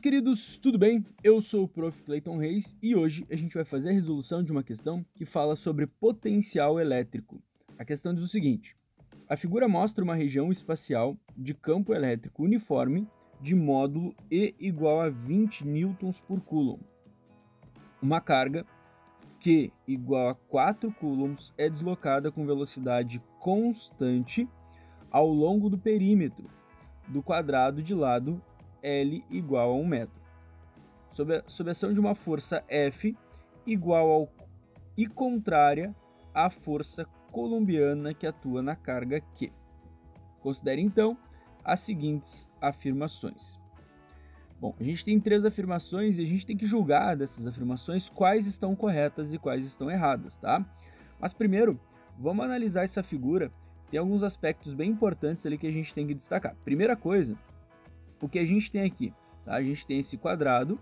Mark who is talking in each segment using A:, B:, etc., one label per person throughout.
A: meus queridos, tudo bem? Eu sou o Prof. Clayton Reis e hoje a gente vai fazer a resolução de uma questão que fala sobre potencial elétrico. A questão diz o seguinte: a figura mostra uma região espacial de campo elétrico uniforme de módulo E igual a 20 newtons por coulomb. Uma carga Q igual a 4 coulombs é deslocada com velocidade constante ao longo do perímetro do quadrado de lado L igual a 1 metro, sob a ação de uma força F igual e contrária à força coulombiana que atua na carga Q. Considere então as seguintes afirmações. Bom, a gente tem 3 afirmações e a gente tem que julgar dessas afirmações quais estão corretas e quais estão erradas, tá? Mas primeiro, vamos analisar essa figura. Tem alguns aspectos bem importantes ali que a gente tem que destacar. Primeira coisa, o que a gente tem aqui, tá? A gente tem esse quadrado,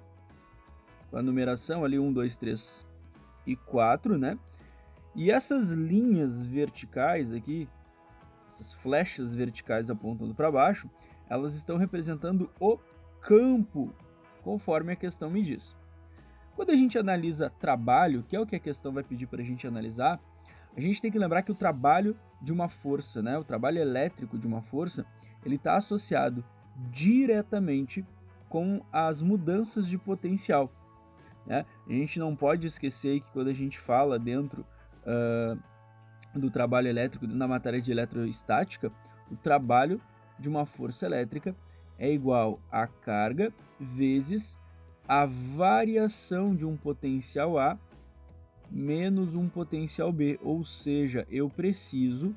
A: com a numeração ali 1, 2, 3 e 4, né? E essas linhas verticais aqui, essas flechas verticais apontando para baixo, elas estão representando o campo, conforme a questão me diz. Quando a gente analisa trabalho, que é o que a questão vai pedir para a gente analisar, a gente tem que lembrar que o trabalho de uma força, né? O trabalho elétrico de uma força, ele está associado diretamente com as mudanças de potencial, né? A gente não pode esquecer que quando a gente fala dentro do trabalho elétrico, na matéria de eletroestática, o trabalho de uma força elétrica é igual a carga vezes a variação de um potencial A menos um potencial B, ou seja, eu preciso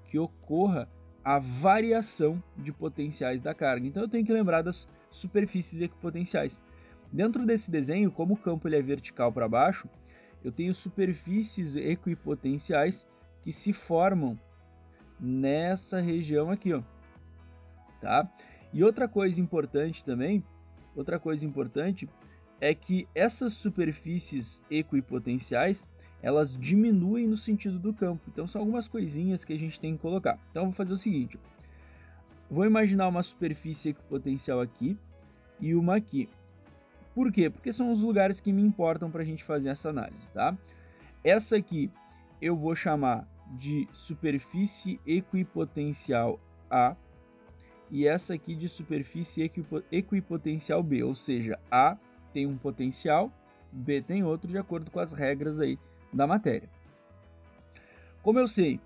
A: que ocorra a variação de potenciais da carga. Então eu tenho que lembrar das superfícies equipotenciais. Dentro desse desenho, como o campo ele é vertical para baixo, eu tenho superfícies equipotenciais que se formam nessa região aqui, ó, tá? E outra coisa importante também, é que essas superfícies equipotenciais, elas diminuem no sentido do campo. Então são algumas coisinhas que a gente tem que colocar. Então eu vou fazer o seguinte, vou imaginar uma superfície equipotencial aqui e uma aqui. Por quê? Porque são os lugares que me importam para a gente fazer essa análise, tá? Essa aqui eu vou chamar de superfície equipotencial A e essa aqui de superfície equipotencial B, ou seja, A tem um potencial, B tem outro, de acordo com as regras aí da matéria. Como eu sei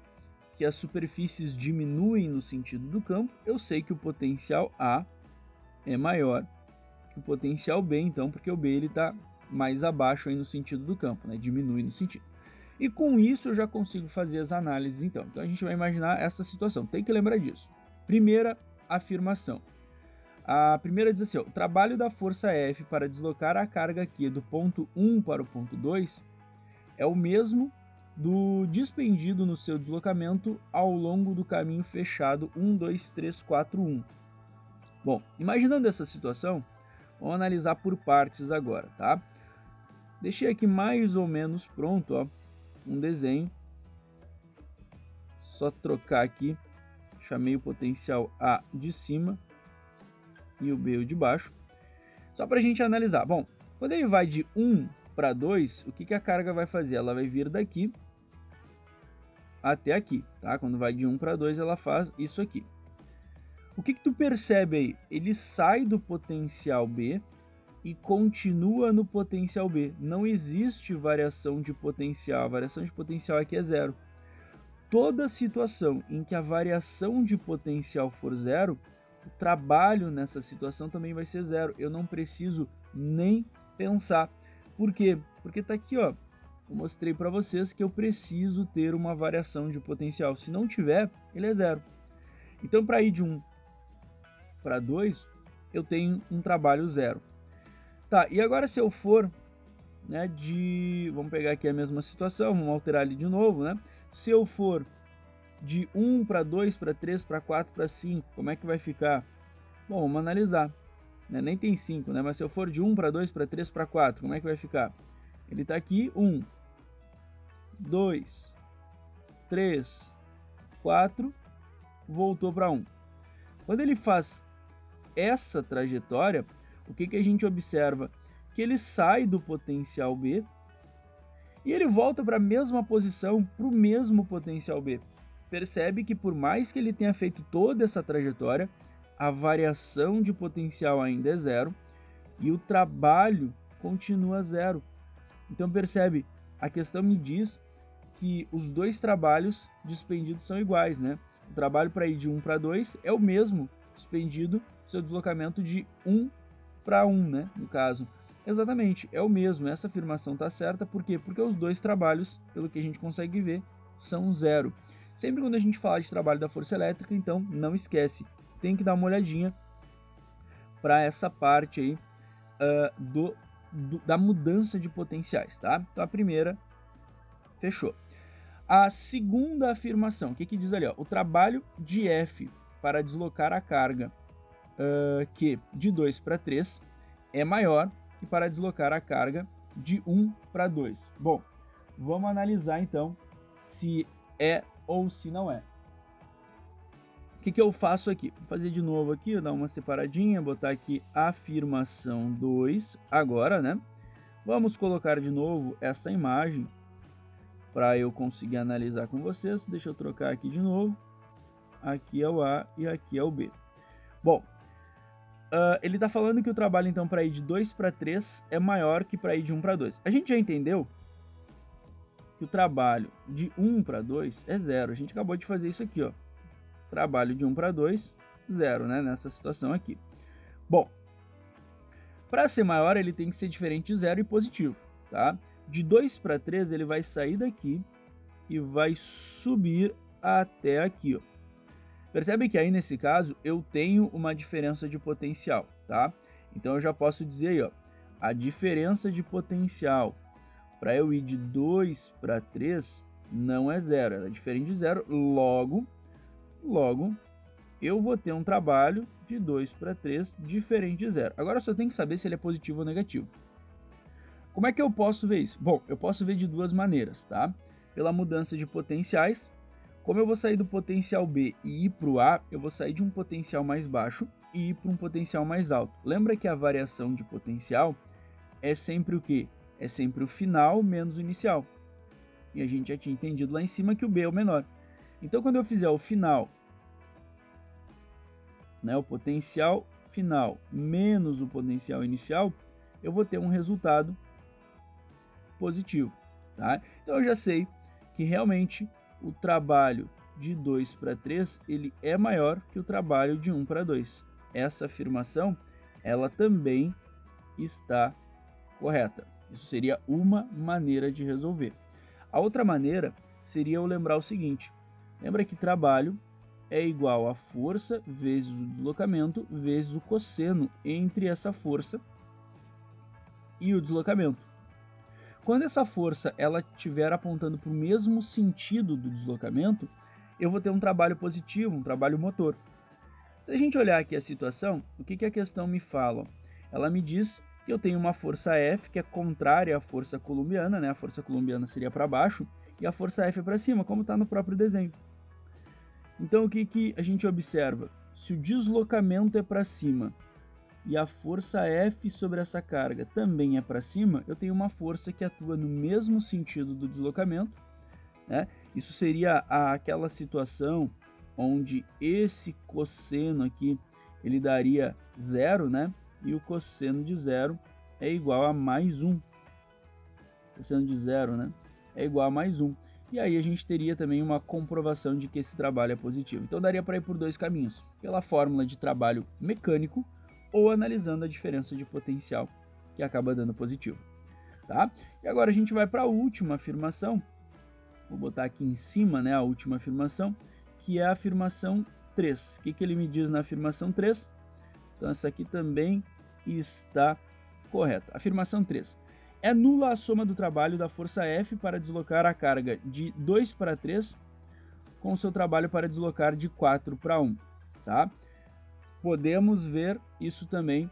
A: que as superfícies diminuem no sentido do campo, eu sei que o potencial A é maior que o potencial B, então, porque o B ele está mais abaixo aí no sentido do campo, né? Diminui no sentido. E com isso eu já consigo fazer as análises, então. Então a gente vai imaginar essa situação, tem que lembrar disso. Primeira afirmação. A primeira diz assim, ó, o trabalho da força F para deslocar a carga Q do ponto 1 para o ponto 2 é o mesmo do despendido no seu deslocamento ao longo do caminho fechado 1, 2, 3, 4, 1. Bom, imaginando essa situação, vamos analisar por partes agora, tá? Deixei aqui mais ou menos pronto, ó, um desenho. Só trocar aqui, chamei o potencial A de cima e o B o de baixo, só para a gente analisar. Bom, quando ele vai de 1 para 2, o que a carga vai fazer? Ela vai vir daqui até aqui, tá? Quando vai de 1 para 2, ela faz isso aqui. O que tu percebe aí? Ele sai do potencial B e continua no potencial B. Não existe variação de potencial. A variação de potencial aqui é zero. Toda situação em que a variação de potencial for zero, o trabalho nessa situação também vai ser zero. Eu não preciso nem pensar. Por quê? Porque tá aqui, ó. Eu mostrei para vocês que eu preciso ter uma variação de potencial. Se não tiver, ele é zero. Então, para ir de 1 para 2, eu tenho um trabalho zero. Tá, e agora se eu for, né, vamos pegar aqui a mesma situação, vamos alterar ali de novo, né? Se eu for de 1 para 2, para 3, para 4, para 5, como é que vai ficar? Bom, vamos analisar. Né? Nem tem 5, né? Mas se eu for de 1 para 2, para 3, para 4, como é que vai ficar? Ele está aqui, 1, 2, 3, 4, voltou para 1. Quando ele faz essa trajetória, o que a gente observa? Que ele sai do potencial B e ele volta para a mesma posição, para o mesmo potencial B. Percebe que por mais que ele tenha feito toda essa trajetória, a variação de potencial ainda é zero e o trabalho continua zero. Então percebe, a questão me diz que os dois trabalhos dispendidos são iguais, né? O trabalho para ir de 1 para 2 é o mesmo dispendido, seu deslocamento de 1 para 1, né? No caso, exatamente, é o mesmo. Essa afirmação está certa, por quê? Porque os dois trabalhos, pelo que a gente consegue ver, são zero. Sempre quando a gente fala de trabalho da força elétrica, então não esquece, tem que dar uma olhadinha para essa parte aí da mudança de potenciais, tá? Então a primeira, fechou. A segunda afirmação, o que diz ali? Ó? O trabalho de F para deslocar a carga Q de 2 para 3 é maior que para deslocar a carga de 1 para 2. Bom, vamos analisar então se é ou se não é. O que eu faço aqui? Vou fazer de novo aqui, vou dar uma separadinha, botar aqui afirmação 2 agora, né? Vamos colocar de novo essa imagem para eu conseguir analisar com vocês. Deixa eu trocar aqui de novo. Aqui é o A e aqui é o B. Bom, ele está falando que o trabalho então para ir de 2 para 3 é maior que para ir de 1 para 2. A gente já entendeu que o trabalho de 1 para 2 é zero. A gente acabou de fazer isso aqui, ó. Trabalho de 1 para 2, zero, né? Nessa situação aqui. Bom, para ser maior ele tem que ser diferente de zero e positivo, tá? De 2 para 3 ele vai sair daqui e vai subir até aqui, ó. Percebe que aí nesse caso eu tenho uma diferença de potencial, tá? Então eu já posso dizer aí, ó, a diferença de potencial para eu ir de 2 para 3 não é zero, ela é diferente de zero, logo eu vou ter um trabalho de 2 para 3 diferente de zero. Agora eu só tenho que saber se ele é positivo ou negativo. Como é que eu posso ver isso? Bom, eu posso ver de duas maneiras, tá? Pela mudança de potenciais. Como eu vou sair do potencial B e ir para o A, eu vou sair de um potencial mais baixo e ir para um potencial mais alto. Lembra que a variação de potencial é sempre o quê? É sempre o final menos o inicial. E a gente já tinha entendido lá em cima que o B é o menor. Então, quando eu fizer o final, né, o potencial final menos o potencial inicial, eu vou ter um resultado positivo, tá? Então eu já sei que realmente o trabalho de 2 para 3 ele é maior que o trabalho de 1 para 2. Essa afirmação ela também está correta. Isso seria uma maneira de resolver. A outra maneira seria eu lembrar o seguinte: lembra que trabalho é igual a força vezes o deslocamento vezes o cosseno entre essa força e o deslocamento. Quando essa força ela estiver apontando para o mesmo sentido do deslocamento, eu vou ter um trabalho positivo, um trabalho motor. Se a gente olhar aqui a situação, o que a questão me fala? Ela me diz que eu tenho uma força F que é contrária à força coulombiana, né? A força coulombiana seria para baixo e a força F é para cima, como está no próprio desenho. Então o que a gente observa? Se o deslocamento é para cima e a força F sobre essa carga também é para cima, eu tenho uma força que atua no mesmo sentido do deslocamento, né? Isso seria aquela situação onde esse cosseno aqui, ele daria zero, né? E o cosseno de zero é igual a mais 1. Cosseno de zero, né? É igual a mais 1. E aí a gente teria também uma comprovação de que esse trabalho é positivo. Então daria para ir por dois caminhos. Pela fórmula de trabalho mecânico ou analisando a diferença de potencial que acaba dando positivo. Tá? E agora a gente vai para a última afirmação. Vou botar aqui em cima, né, a última afirmação, que é a afirmação 3. O que ele me diz na afirmação 3? Então essa aqui também está correta. Afirmação 3. É nula a soma do trabalho da força F para deslocar a carga de 2 para 3 com o seu trabalho para deslocar de 4 para 1. Tá? Podemos ver isso também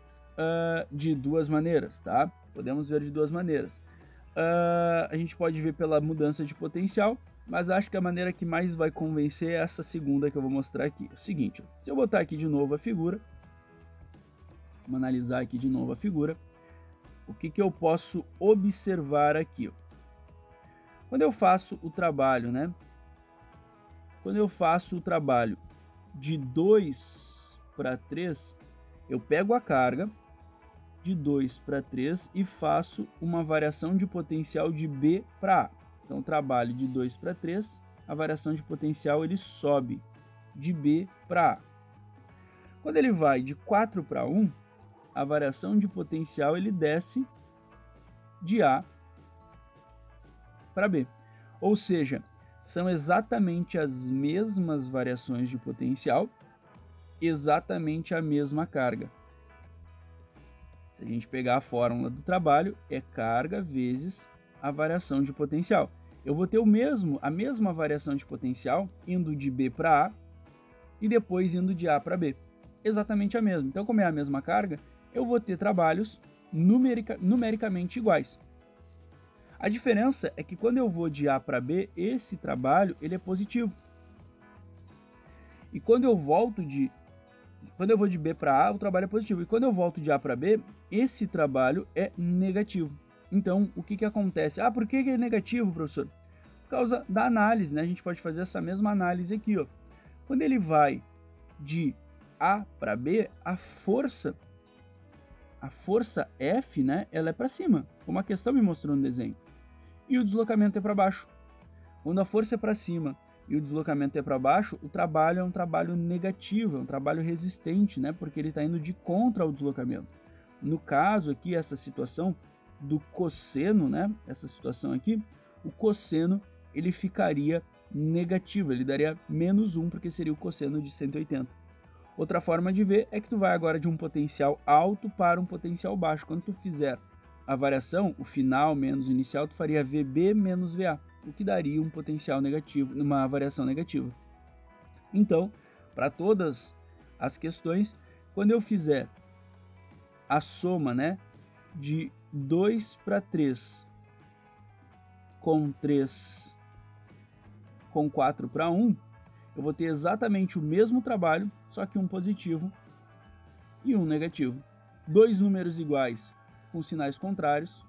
A: de duas maneiras. Tá? Podemos ver de duas maneiras. A gente pode ver pela mudança de potencial, mas acho que a maneira que mais vai convencer é essa segunda que eu vou mostrar aqui. É o seguinte, se eu botar aqui de novo a figura, Vamos analisar aqui de novo a figura. O que eu posso observar aqui? Quando eu faço o trabalho, né? Quando eu faço o trabalho de 2 para 3, eu pego a carga de 2 para 3 e faço uma variação de potencial de B para A. Então, trabalho de 2 para 3, a variação de potencial ele sobe de B para A. Quando ele vai de 4 para 1, a variação de potencial ele desce de A para B. Ou seja, são exatamente as mesmas variações de potencial, exatamente a mesma carga. Se a gente pegar a fórmula do trabalho, é carga vezes a variação de potencial. Eu vou ter a mesma variação de potencial indo de B para A e depois indo de A para B. Exatamente a mesma. Então, como é a mesma carga, eu vou ter trabalhos numericamente iguais. A diferença é que quando eu vou de A para B, esse trabalho ele é positivo. E quando eu vou de B para A, o trabalho é positivo. E quando eu volto de A para B, esse trabalho é negativo. Então, o que acontece? Ah, por que é negativo, professor? Por causa da análise, né? A gente pode fazer essa mesma análise aqui, ó. Quando ele vai de A para B, a força F, né, ela é para cima, como a questão me mostrou no desenho. E o deslocamento é para baixo. Quando a força é para cima e o deslocamento é para baixo, o trabalho é um trabalho negativo, é um trabalho resistente, né, porque ele está indo de contra ao deslocamento. No caso aqui, essa situação do cosseno, né, essa situação aqui, o cosseno ele ficaria negativo, ele daria -1, porque seria o cosseno de 180. Outra forma de ver é que tu vai agora de um potencial alto para um potencial baixo. Quando tu fizer a variação, o final menos o inicial, tu faria VB menos VA, o que daria um potencial negativo, uma variação negativa. Então, para todas as questões, quando eu fizer a soma, né, de 2 para 3 com 4 para 1, eu vou ter exatamente o mesmo trabalho, só que um positivo e um negativo. Dois números iguais com sinais contrários,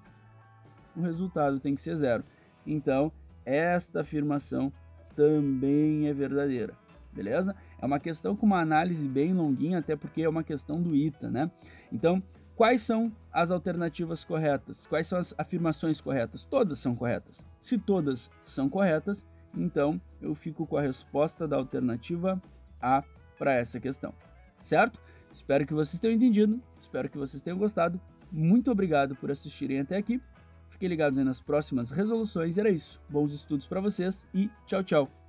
A: o resultado tem que ser 0. Então, esta afirmação também é verdadeira, beleza? É uma questão com uma análise bem longuinha, até porque é uma questão do ITA, né? Então, quais são as alternativas corretas? Quais são as afirmações corretas? Todas são corretas. Se todas são corretas, então eu fico com a resposta da alternativa A para essa questão, certo? Espero que vocês tenham entendido, espero que vocês tenham gostado. Muito obrigado por assistirem até aqui. Fiquem ligados aí nas próximas resoluções. Era isso. Bons estudos para vocês e tchau, tchau.